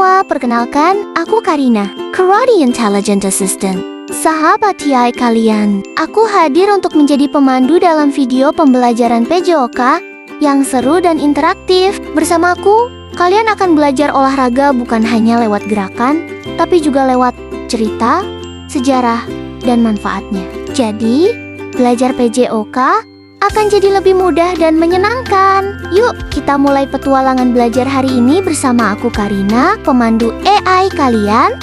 semua, perkenalkan, aku Karina, Karate Intelligent Assistant. Sahabat TI kalian, aku hadir untuk menjadi pemandu dalam video pembelajaran PJOK yang seru dan interaktif. Bersamaku, kalian akan belajar olahraga bukan hanya lewat gerakan, tapi juga lewat cerita, sejarah, dan manfaatnya. Jadi, belajar PJOK akan jadi lebih mudah dan menyenangkan. Yuk, kita mulai petualangan belajar hari ini bersama aku Karina, pemandu AI kalian.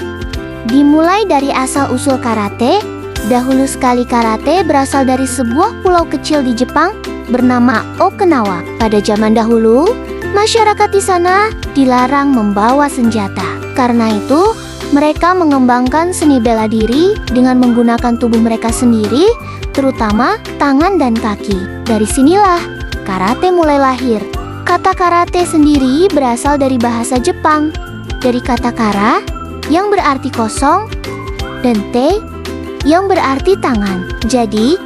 Dimulai dari asal-usul karate. Dahulu sekali karate berasal dari sebuah pulau kecil di Jepang bernama Okinawa. Pada zaman dahulu, masyarakat di sana dilarang membawa senjata. Karena itu, mereka mengembangkan seni bela diri dengan menggunakan tubuh mereka sendiri, terutama tangan dan kaki. Dari sinilah karate mulai lahir. Kata karate sendiri berasal dari bahasa Jepang, dari kata kara yang berarti kosong dan te yang berarti tangan. Jadi,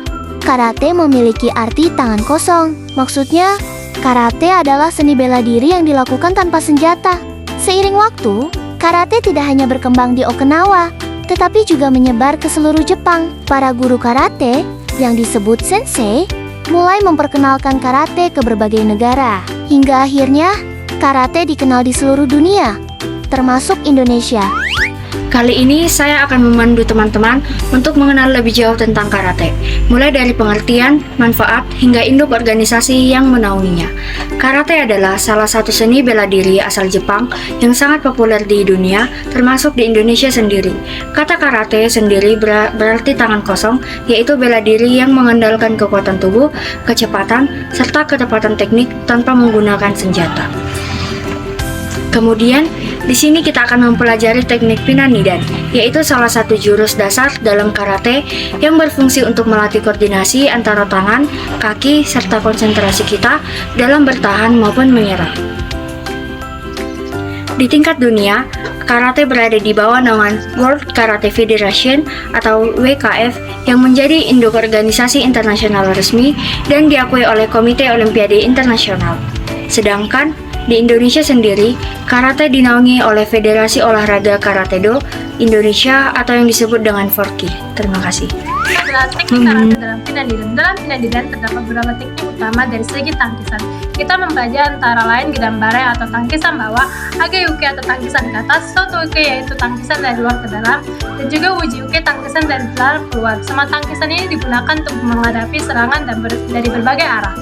karate memiliki arti tangan kosong. Maksudnya, karate adalah seni bela diri yang dilakukan tanpa senjata. Seiring waktu, karate tidak hanya berkembang di Okinawa, tetapi juga menyebar ke seluruh Jepang. Para guru karate, yang disebut sensei, mulai memperkenalkan karate ke berbagai negara. Hingga akhirnya, karate dikenal di seluruh dunia, termasuk Indonesia. Kali ini saya akan memandu teman-teman untuk mengenal lebih jauh tentang karate, mulai dari pengertian, manfaat, hingga induk organisasi yang menaunginya. Karate adalah salah satu seni bela diri asal Jepang yang sangat populer di dunia, termasuk di Indonesia sendiri. Kata karate sendiri berarti tangan kosong, yaitu bela diri yang mengandalkan kekuatan tubuh, kecepatan, serta ketepatan teknik tanpa menggunakan senjata. Kemudian, di sini kita akan mempelajari teknik Pinanidan, yaitu salah satu jurus dasar dalam karate yang berfungsi untuk melatih koordinasi antara tangan, kaki, serta konsentrasi kita dalam bertahan maupun menyerang. Di tingkat dunia, karate berada di bawah naungan World Karate Federation atau WKF yang menjadi induk organisasi internasional resmi dan diakui oleh Komite Olimpiade Internasional. Sedangkan di Indonesia sendiri, karate dinaungi oleh Federasi Olahraga Karate-Do Indonesia atau yang disebut dengan Forki. Terima kasih. Adalah teknik karate dalam Pinanidan. Dalam Pinanidan terdapat beberapa teknik utama dari segi tangkisan. Kita mempelajari antara lain gidambare atau tangkisan bawah, ageuke atau tangkisan ke atas, sotouke yaitu tangkisan dari luar ke dalam, dan juga ujiuke tangkisan dari dalam keluar. Semua tangkisan ini digunakan untuk menghadapi serangan dari berbagai arah.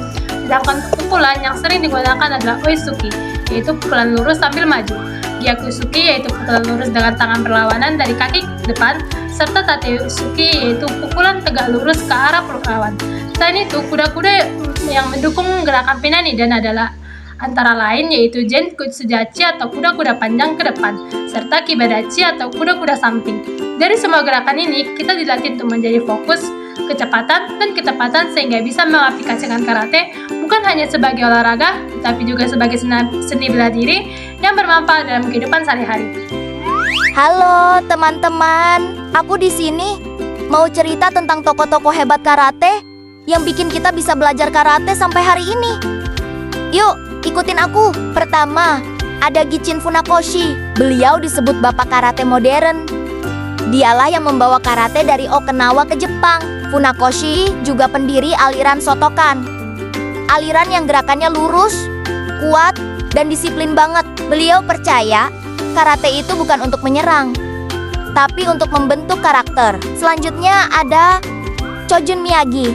Sedangkan untuk pukulan yang sering digunakan adalah oisuki, yaitu pukulan lurus sambil maju. Gyakusuki yaitu pukulan lurus dengan tangan berlawanan dari kaki ke depan, serta tateusuki yaitu pukulan tegak lurus ke arah peluk lawan. Selain itu, kuda-kuda yang mendukung gerakan Pinanidan adalah antara lain yaitu Genkutsujachi atau kuda-kuda panjang ke depan, serta Kibadachi atau kuda-kuda samping. Dari semua gerakan ini, kita dilatih untuk menjadi fokus, kecepatan, dan ketepatan sehingga bisa mengaplikasikan karate bukan hanya sebagai olahraga, tetapi juga sebagai seni bela diri yang bermanfaat dalam kehidupan sehari-hari. Halo teman-teman, aku di sini mau cerita tentang tokoh-tokoh hebat karate yang bikin kita bisa belajar karate sampai hari ini. Yuk, ikutin aku. Pertama, ada Gichin Funakoshi. Beliau disebut bapak karate modern. Dialah yang membawa karate dari Okinawa ke Jepang. Funakoshi juga pendiri aliran Shotokan. Aliran yang gerakannya lurus, kuat, dan disiplin banget. Beliau percaya karate itu bukan untuk menyerang, tapi untuk membentuk karakter. Selanjutnya ada Chojun Miyagi,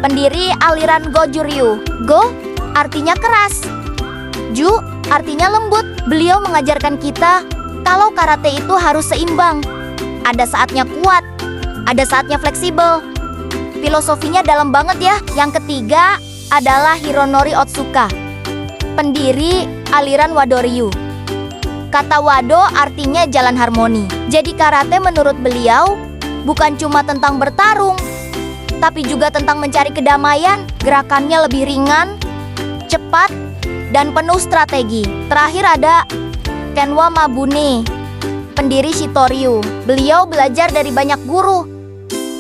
pendiri aliran Goju-ryu. Go artinya keras, Ju artinya lembut. Beliau mengajarkan kita kalau karate itu harus seimbang. Ada saatnya kuat, ada saatnya fleksibel. Filosofinya dalam banget ya. Yang ketiga adalah Hironori Otsuka, pendiri aliran Wado-ryu. Kata Wado artinya jalan harmoni. Jadi karate menurut beliau bukan cuma tentang bertarung, tapi juga tentang mencari kedamaian. Gerakannya lebih ringan, cepat, dan penuh strategi. Terakhir ada Kenwa Mabune, pendiri Shitoryu. Beliau belajar dari banyak guru,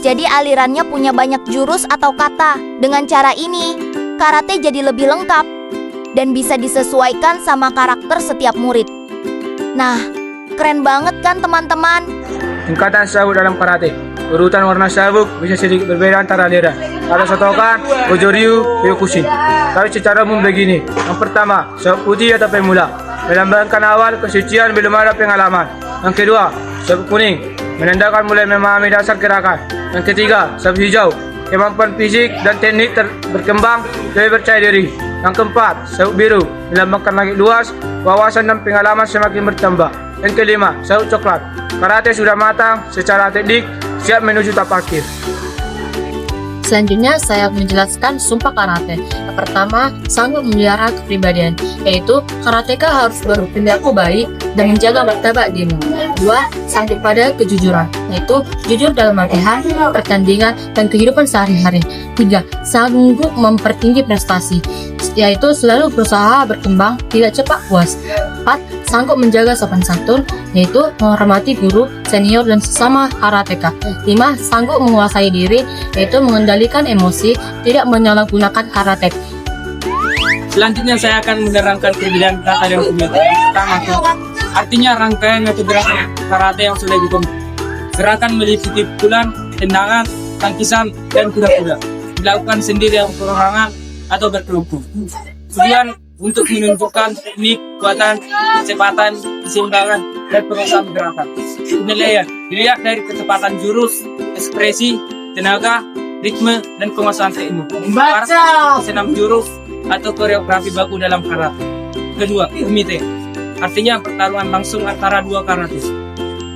jadi alirannya punya banyak jurus atau kata. Dengan cara ini, karate jadi lebih lengkap dan bisa disesuaikan sama karakter setiap murid. Nah, Keren banget kan teman-teman? Tingkatan sabuk dalam karate. Urutan warna sabuk bisa sedikit berbeda antara daerah. Ada Shotokan, Goju-Ryu, Kyokushin. Tapi secara umum begini. Yang pertama, sabuk putih atau pemula. Melambangkan awal kesucian belum ada pengalaman. Yang kedua, sabuk kuning. Menandakan mulai memahami dasar gerakan. Yang ketiga, sabuk hijau. Kemampuan fisik dan teknik berkembang, lebih percaya diri. Yang keempat, sabuk biru. Melambangkan langit luas, wawasan dan pengalaman semakin bertambah. Yang kelima, sabuk coklat. Karate sudah matang secara teknik, siap menuju tahap akhir. Selanjutnya saya menjelaskan sumpah karate. Yang pertama, sanggup memelihara kepribadian, yaitu karateka harus berperilaku baik dan menjaga martabat diri. Dua, sanggup pada kejujuran, yaitu jujur dalam latihan, pertandingan, dan kehidupan sehari-hari. Tiga, sanggup mempertinggi prestasi, yaitu selalu berusaha berkembang, tidak cepat puas. Empat, sanggup menjaga sopan santun, yaitu menghormati guru, senior, dan sesama karateka. 5. Sanggup menguasai diri, yaitu mengendalikan emosi, tidak menyalahgunakan karate. Selanjutnya saya akan menerangkan perbedaan kata dan kumite. Pertama, artinya rangkaian atau gerakan karate yang sudah dikomit. Gerakan meliputi pukulan, tendangan, tangkisan, dan kuda-kuda. Dilakukan sendiri yang perorangan atau berkelompok. Kemudian untuk menunjukkan teknik, kekuatan, kecepatan, keseimbangan, dan penguasaan gerakan. Penilaian dilihat dari kecepatan jurus, ekspresi, tenaga, ritme, dan penguasaan teknik. Senam jurus atau koreografi baku dalam karate. Kedua, kumite. Artinya pertarungan langsung antara dua karate.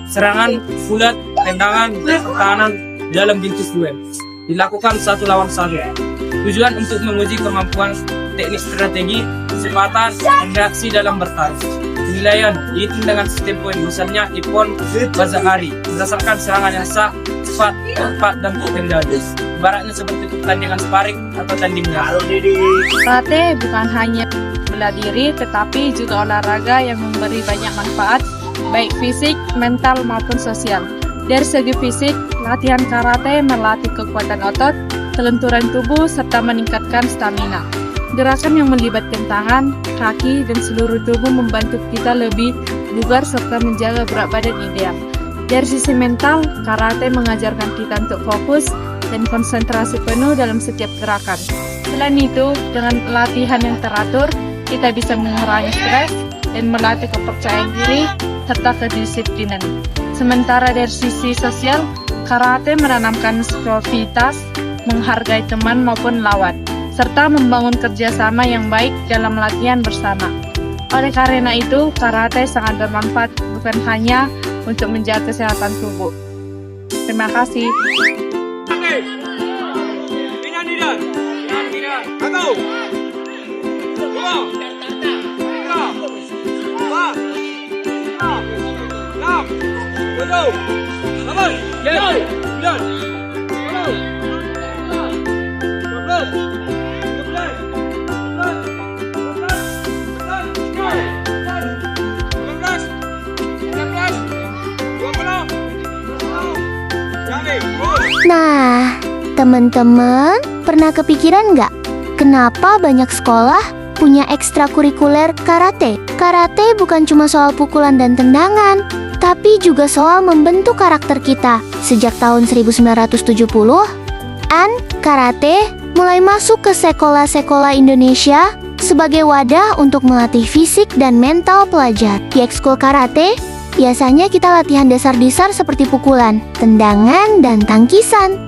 Serangan, bulat, tendangan, pertahanan dalam bentuk duel. Dilakukan satu lawan satu. Tujuan untuk menguji kemampuan teknik strategi, kecepatan, dan reaksi dalam bertarung. Penilaian dihitung dengan sistem poin, misalnya Ippon, Bazahari, berdasarkan serangan yang sah, cepat, tepat, dan terkendali. Ibaratnya seperti pertandingan sparring atau tandingnya. Karate bukan hanya bela diri, tetapi juga olahraga yang memberi banyak manfaat, baik fisik, mental, maupun sosial. Dari segi fisik, latihan karate melatih kekuatan otot, kelenturan tubuh, serta meningkatkan stamina. Gerakan yang melibatkan tangan, kaki, dan seluruh tubuh membantu kita lebih bugar serta menjaga berat badan ideal. Dari sisi mental, karate mengajarkan kita untuk fokus dan konsentrasi penuh dalam setiap gerakan. Selain itu, dengan latihan yang teratur, kita bisa mengurangi stres dan melatih kepercayaan diri serta kedisiplinan. Sementara dari sisi sosial, karate menanamkan sportivitas, menghargai teman maupun lawan, serta membangun kerjasama yang baik dalam latihan bersama. Oleh karena itu, karate sangat bermanfaat bukan hanya untuk menjaga kesehatan tubuh. Terima kasih. Nah, teman-teman, pernah kepikiran nggak? Kenapa banyak sekolah punya ekstrakurikuler karate? Karate bukan cuma soal pukulan dan tendangan, tapi juga soal membentuk karakter kita. Sejak tahun 1970-an, karate mulai masuk ke sekolah-sekolah Indonesia sebagai wadah untuk melatih fisik dan mental pelajar. Di ekskul karate, biasanya kita latihan dasar-dasar seperti pukulan, tendangan, dan tangkisan.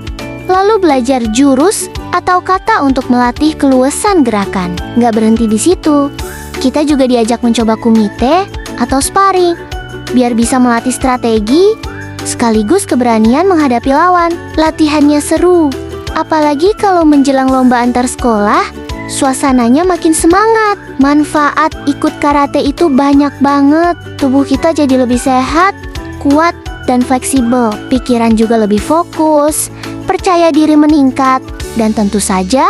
Lalu belajar jurus atau kata untuk melatih keluasan gerakan. Nggak berhenti di situ, kita juga diajak mencoba kumite atau sparring, biar bisa melatih strategi, sekaligus keberanian menghadapi lawan. Latihannya seru, apalagi kalau menjelang lomba antar sekolah, suasananya makin semangat. Manfaat ikut karate itu banyak banget. Tubuh kita jadi lebih sehat, kuat, dan fleksibel. Pikiran juga lebih fokus, percaya diri meningkat, dan tentu saja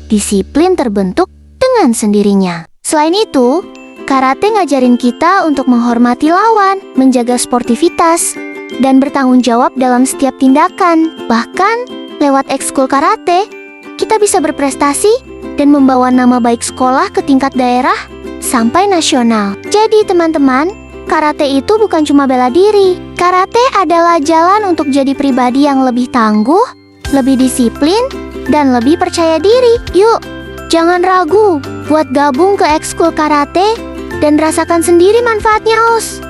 disiplin terbentuk dengan sendirinya. Selain itu, karate ngajarin kita untuk menghormati lawan, menjaga sportivitas, dan bertanggung jawab dalam setiap tindakan. Bahkan, lewat ekskul karate, kita bisa berprestasi dan membawa nama baik sekolah ke tingkat daerah sampai nasional. Jadi teman-teman, karate itu bukan cuma bela diri. Karate adalah jalan untuk jadi pribadi yang lebih tangguh, lebih disiplin, dan lebih percaya diri. Yuk, jangan ragu buat gabung ke ekskul karate dan rasakan sendiri manfaatnya, Os.